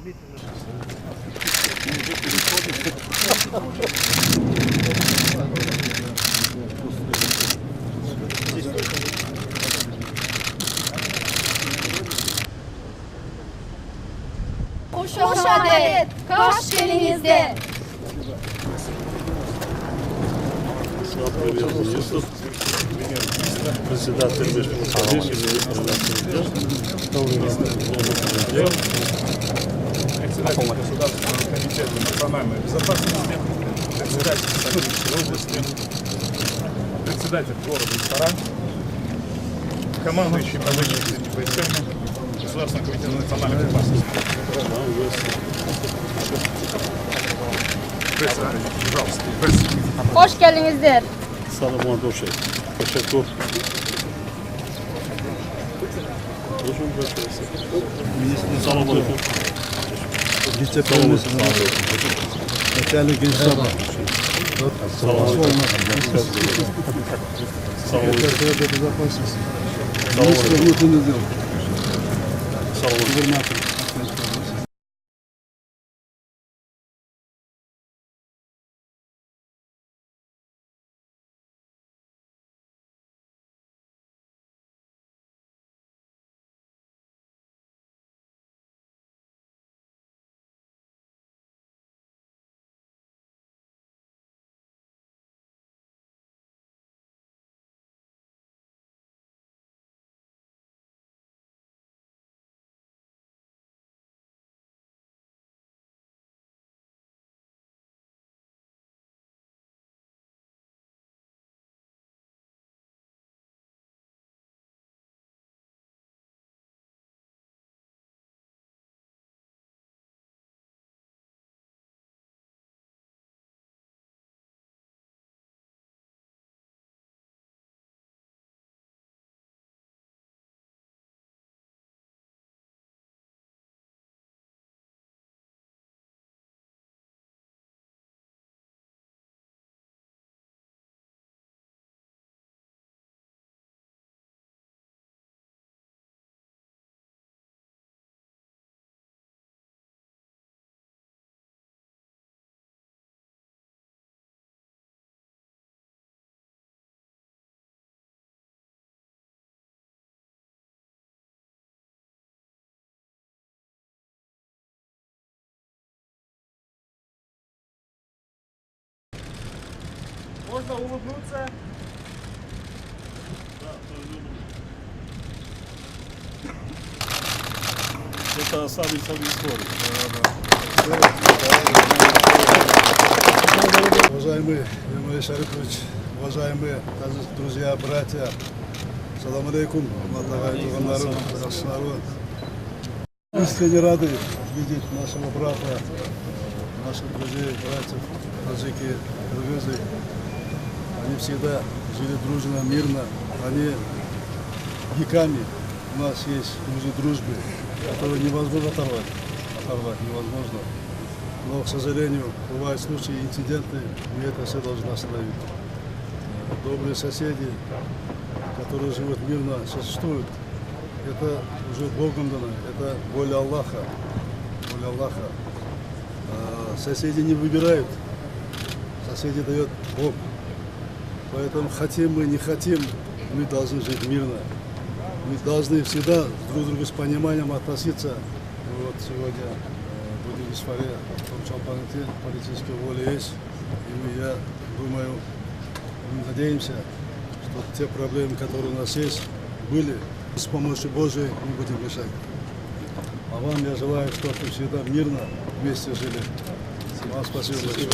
Hoş adalet, Kaş elinizde. Председатель Государственного комитета национальной безопасности, председатель Саратовской области, председатель города-ресторан, командующий военными войсками Государственного комитета национальной безопасности. Пожалуйста, Hoş geldinizdir. Salomon Doşek. Teşekkür. Salomon. Вице-премьер, начальник генштаба. Совета безопасности. Министр внутренних дел. Губернатор. Можно улыбнуться. Это останется в истории. Уважаемый Эмиль Шарипович, уважаемые друзья, братья, салам алейкум, народ, народ. Искренне рады видеть нашего брата, наших друзей, братьев, таджики, кыргызы. Они всегда жили дружно, мирно. Они веками у нас есть узы дружбы, которые невозможно оторвать. Оторвать невозможно. Но, к сожалению, бывают случаи, инциденты, и это все должно остановить. Добрые соседи, которые живут мирно, существуют. Это уже Богом дано, это воля Аллаха. Воля Аллаха. Соседи не выбирают, соседи дает Бог. Поэтому хотим мы, не хотим, мы должны жить мирно. Мы должны всегда друг к другу с пониманием относиться. И вот сегодня будем в Исфаре, в Чалпанете, политическая воля есть. И я думаю, мы надеемся, что те проблемы, которые у нас есть, были, с помощью Божией мы будем решать. А вам я желаю, чтобы всегда мирно вместе жили. Вам спасибо большое.